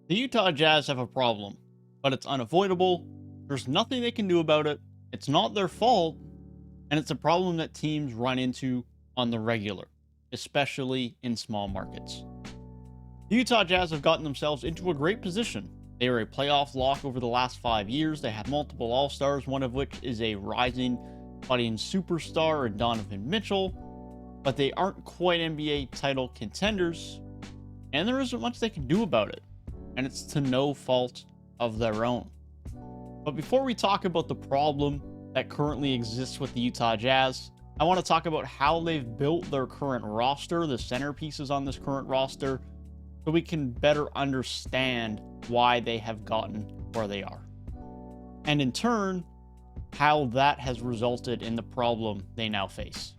The Utah Jazz have a problem, but it's unavoidable. There's nothing they can do about it. It's not their fault, and it's a problem that teams run into on the regular, especially in small markets. The Utah Jazz have gotten themselves into a great position. They are a playoff lock over the last 5 years. They have multiple All-Stars, one of which is a rising budding superstar in Donovan Mitchell, but they aren't quite NBA title contenders, and there isn't much they can do about it, and it's to no fault of their own. But before we talk about the problem that currently exists with the Utah Jazz, I want to talk about how they've built their current roster, the centerpieces on this current roster, so we can better understand why they have gotten where they are. And in turn, how that has resulted in the problem they now face.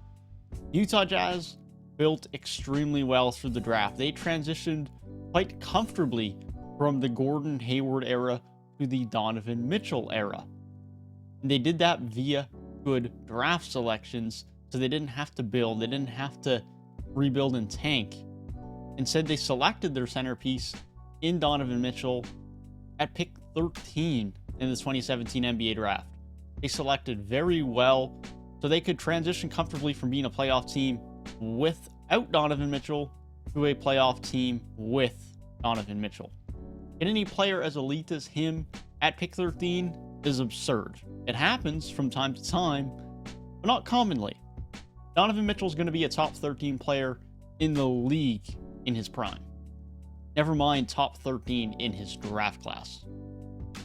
Utah Jazz built extremely well through the draft. They transitioned quite comfortably from the Gordon Hayward era to the Donovan Mitchell era. And they did that via good draft selections, so they didn't have to build, they didn't have to rebuild and tank. Instead, they selected their centerpiece in Donovan Mitchell at pick 13 in the 2017 NBA draft. They selected very well so they could transition comfortably from being a playoff team without Donovan Mitchell to a playoff team with Donovan Mitchell. Getting any player as elite as him at pick 13 is absurd. It happens from time to time, but not commonly. Donovan Mitchell is going to be a top 13 player in the league in his prime. Never mind top 13 in his draft class.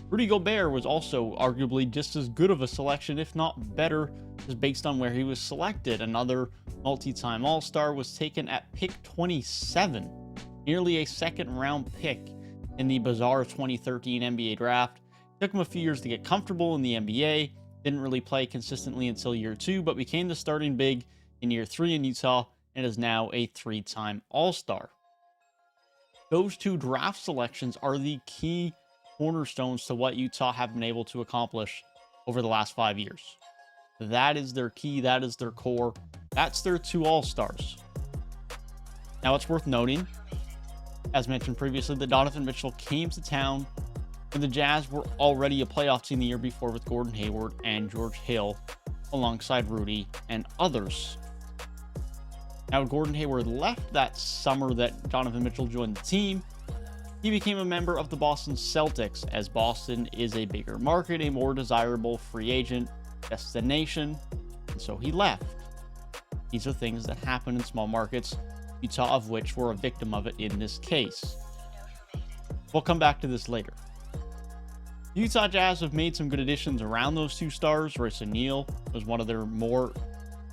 Rudy Gobert was also arguably just as good of a selection, if not better, just based on where he was selected. Another multi-time All-Star was taken at pick 27, nearly a second-round pick in the bizarre 2013 NBA draft. It took him a few years to get comfortable in the NBA, didn't really play consistently until year 2, but became the starting big in year 3 in Utah, and is now a 3-time All-Star. Those two draft selections are the key cornerstones to what Utah have been able to accomplish over the last 5 years. That is their key, that is their core, that's their two All-Stars. Now it's worth noting, as mentioned previously, that Donovan Mitchell came to town when the Jazz were already a playoff team the year before with Gordon Hayward and George Hill alongside Rudy and others. Now, Gordon Hayward left that summer that Donovan Mitchell joined the team. He became a member of the Boston Celtics, as Boston is a bigger market, a more desirable free agent destination, and so he left. These are things that happen in small markets, Utah of which were a victim of it in this case. We'll come back to this later. The Utah Jazz have made some good additions around those two stars. Royce O'Neal was one of their more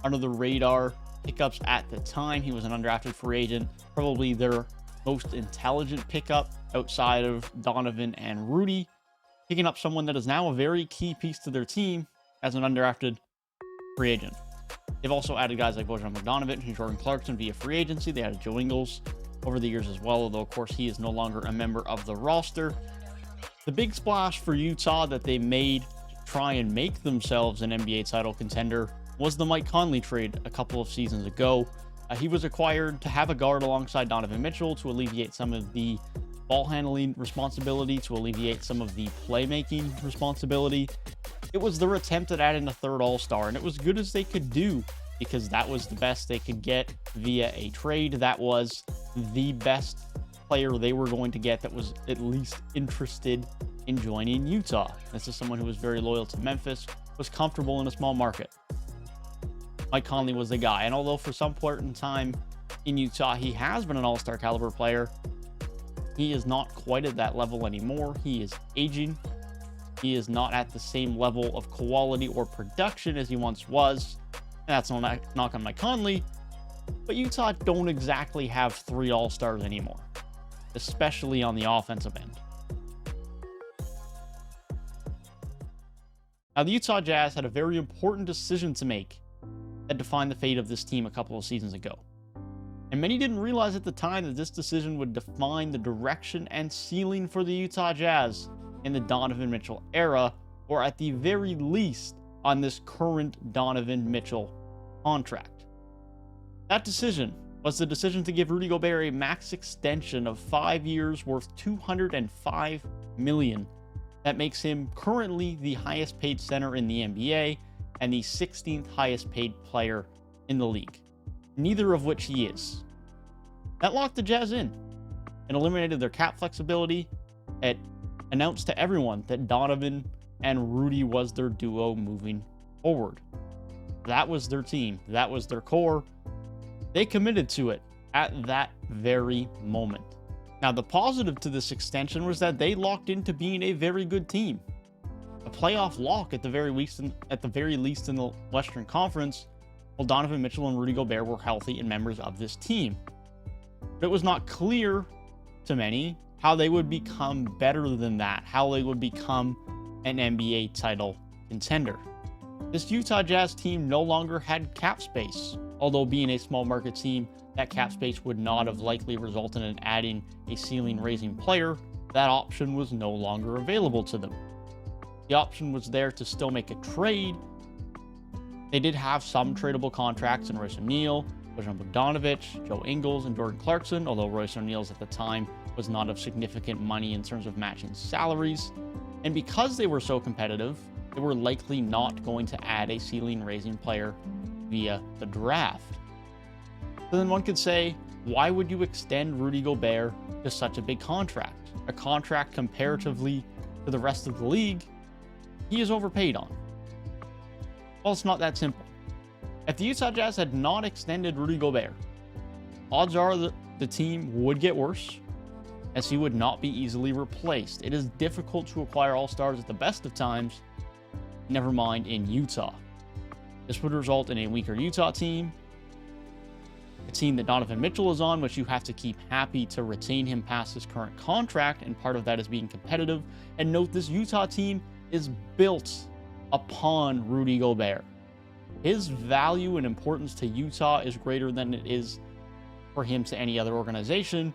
under-the-radar pickups at the time. He was an undrafted free agent, probably their most intelligent pickup outside of Donovan and Rudy, picking up someone that is now a very key piece to their team as an undrafted free agent. They've also added guys like Bojan Bogdanovic and Jordan Clarkson via free agency. They added Joe Ingles over the years as well, although of course he is no longer a member of the roster. The big splash for Utah that they made to try and make themselves an NBA title contender was the Mike Conley trade a couple of seasons ago. He was acquired to have a guard alongside Donovan Mitchell to alleviate some of the ball handling responsibility, to alleviate some of the playmaking responsibility. It was their attempt at adding a third All-Star, and it was good as they could do because that was the best they could get via a trade. That was the best player they were going to get that was at least interested in joining Utah. This is someone who was very loyal to Memphis, was comfortable in a small market. Mike Conley was the guy, and although for some point in time in Utah he has been an all-star caliber player, he is not quite at that level anymore. He is aging. He is not at the same level of quality or production as he once was. And that's no knock on Mike Conley, but Utah don't exactly have 3 all-stars anymore, especially on the offensive end. Now, the Utah Jazz had a very important decision to make that defined the fate of this team a couple of seasons ago. And many didn't realize at the time that this decision would define the direction and ceiling for the Utah Jazz in the Donovan Mitchell era, or at the very least on this current Donovan Mitchell contract. That decision was the decision to give Rudy Gobert a max extension of 5 years worth $205 million. That makes him currently the highest paid center in the NBA and the 16th highest paid player in the league, neither of which he is. That locked the Jazz in and eliminated their cap flexibility. It announced to everyone that Donovan and Rudy was their duo moving forward. That was their team. That was their core. They committed to it at that very moment. Now, the positive to this extension was that they locked into being a very good team. A playoff lock at the very least in the Western Conference, while Donovan Mitchell and Rudy Gobert were healthy and members of this team. But it was not clear to many how they would become better than that, how they would become an NBA title contender. This Utah Jazz team no longer had cap space. Although being a small market team, that cap space would not have likely resulted in adding a ceiling-raising player. That option was no longer available to them. The option was there to still make a trade. They did have some tradable contracts in Royce O'Neal, Bojan Bogdanovic, Joe Ingles, and Jordan Clarkson, although Royce O'Neal's at the time was not of significant money in terms of matching salaries. And because they were so competitive, they were likely not going to add a ceiling-raising player via the draft. So then one could say, why would you extend Rudy Gobert to such a big contract? A contract comparatively to the rest of the league, he is overpaid on. Well, it's not that simple. If the Utah Jazz had not extended Rudy Gobert, odds are that the team would get worse, as he would not be easily replaced. It is difficult to acquire all-stars at the best of times, never mind in Utah. This would result in a weaker Utah team, a team that Donovan Mitchell is on, which you have to keep happy to retain him past his current contract, and part of that is being competitive. And note, this Utah team is built upon Rudy Gobert. His value and importance to Utah is greater than it is for him to any other organization,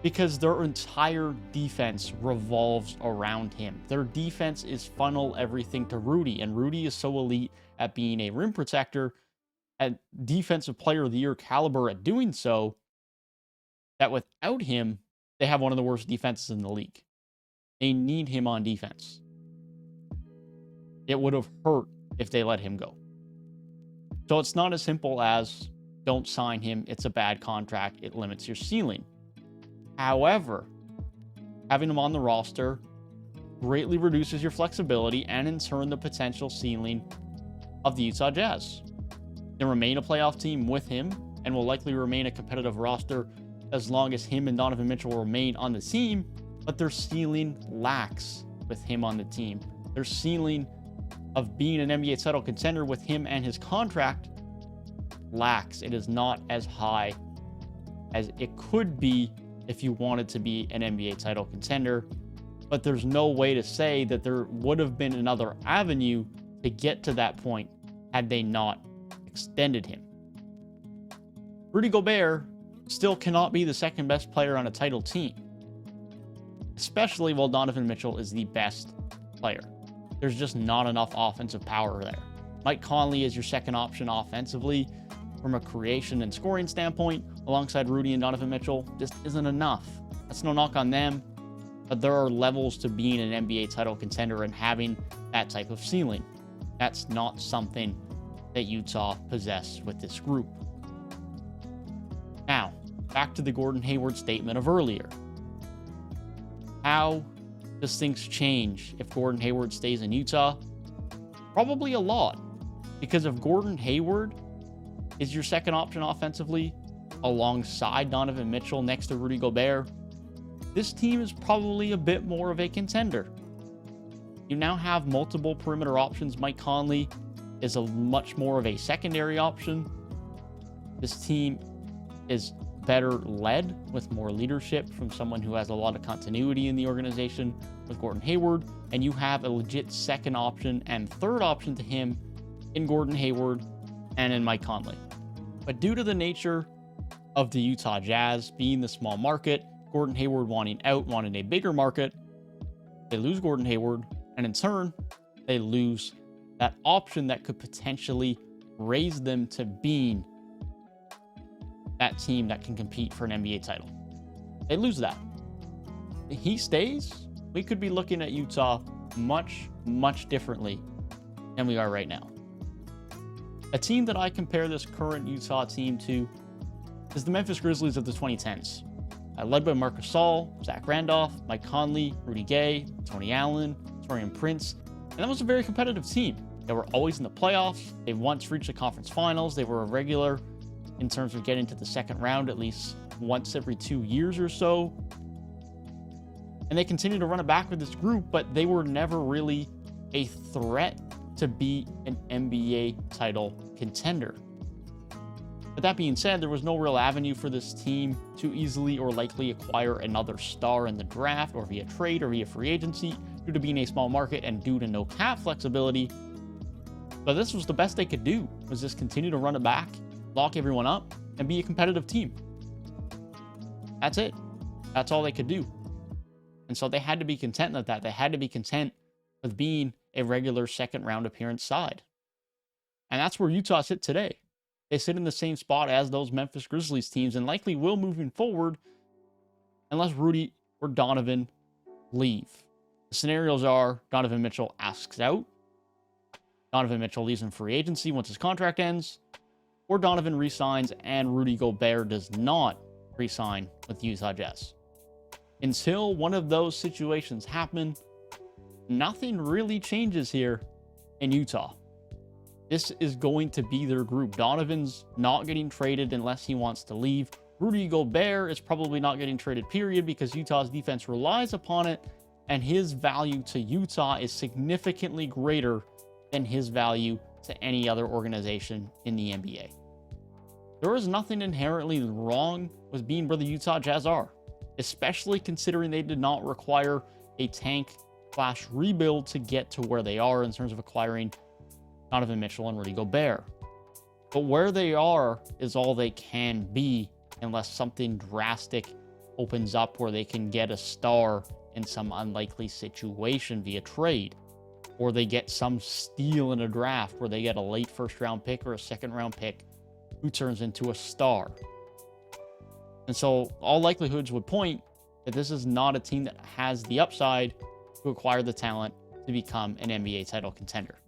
because their entire defense revolves around him. Their defense is funnel everything to Rudy, and Rudy is so elite at being a rim protector, at defensive player of the year caliber at doing so, that without him, they have one of the worst defenses in the league. They need him on defense. It would have hurt if they let him go. So it's not as simple as don't sign him, it's a bad contract, it limits your ceiling. However, having him on the roster greatly reduces your flexibility and in turn the potential ceiling of the Utah Jazz. They remain a playoff team with him and will likely remain a competitive roster as long as him and Donovan Mitchell remain on the team, but their ceiling lacks with him on the team. Their ceiling of being an NBA title contender with him and his contract lacks. It is not as high as it could be if you wanted to be an NBA title contender, but there's no way to say that there would have been another avenue to get to that point had they not extended him. Rudy Gobert still cannot be the second best player on a title team, especially while Donovan Mitchell is the best player. There's just not enough offensive power there. Mike Conley is your second option offensively from a creation and scoring standpoint, alongside Rudy and Donovan Mitchell, just isn't enough. That's no knock on them, but there are levels to being an NBA title contender and having that type of ceiling. That's not something that Utah possess with this group. Now, back to the Gordon Hayward statement of earlier. How does things change if Gordon Hayward stays in Utah? Probably a lot, because if Gordon Hayward is your second option offensively, alongside Donovan Mitchell next to Rudy Gobert, this team is probably a bit more of a contender. You now have multiple perimeter options. Mike Conley is a much more of a secondary option. This team is better led with more leadership from someone who has a lot of continuity in the organization with Gordon Hayward, and you have a legit second option and third option to him in Gordon Hayward and in Mike Conley. But due to the nature of the Utah Jazz being the small market, Gordon Hayward wanting out, wanting a bigger market, they lose Gordon Hayward, and in turn, they lose that option that could potentially raise them to being that team that can compete for an NBA title. They lose that. If he stays, we could be looking at Utah much, much differently than we are right now. A team that I compare this current Utah team to is the Memphis Grizzlies of the 2010s. Led by Marc Gasol, Zach Randolph, Mike Conley, Rudy Gay, Tony Allen, Taurean Prince, and that was a very competitive team. They were always in the playoffs. They once reached the conference finals. They were a regular in terms of getting to the second round at least once every 2 years or so. And they continued to run it back with this group, but they were never really a threat to be an NBA title contender. But that being said, there was no real avenue for this team to easily or likely acquire another star in the draft or via trade or via free agency due to being a small market and due to no cap flexibility. But this was the best they could do, was just continue to run it back, lock everyone up, and be a competitive team. That's it. That's all they could do. And so they had to be content with that. They had to be content with being a regular second round appearance side. And that's where Utah sit today. They sit in the same spot as those Memphis Grizzlies teams and likely will moving forward unless Rudy or Donovan leave. The scenarios are Donovan Mitchell asks out, Donovan Mitchell leaves in free agency once his contract ends, or Donovan resigns and Rudy Gobert does not resign with Utah Jazz. Until one of those situations happen, nothing really changes here in Utah. This is going to be their group. Donovan's not getting traded unless he wants to leave. Rudy Gobert is probably not getting traded, period, because Utah's defense relies upon it, and his value to Utah is significantly greater than his value to any other organization in the NBA. There is nothing inherently wrong with being where the Utah Jazz are, especially considering they did not require a tank/rebuild to get to where they are in terms of acquiring Donovan Mitchell and Rudy Gobert. But where they are is all they can be unless something drastic opens up where they can get a star in some unlikely situation via trade, or they get some steal in a draft where they get a late first round pick or a second round pick who turns into a star. And so all likelihoods would point that this is not a team that has the upside to acquire the talent to become an NBA title contender.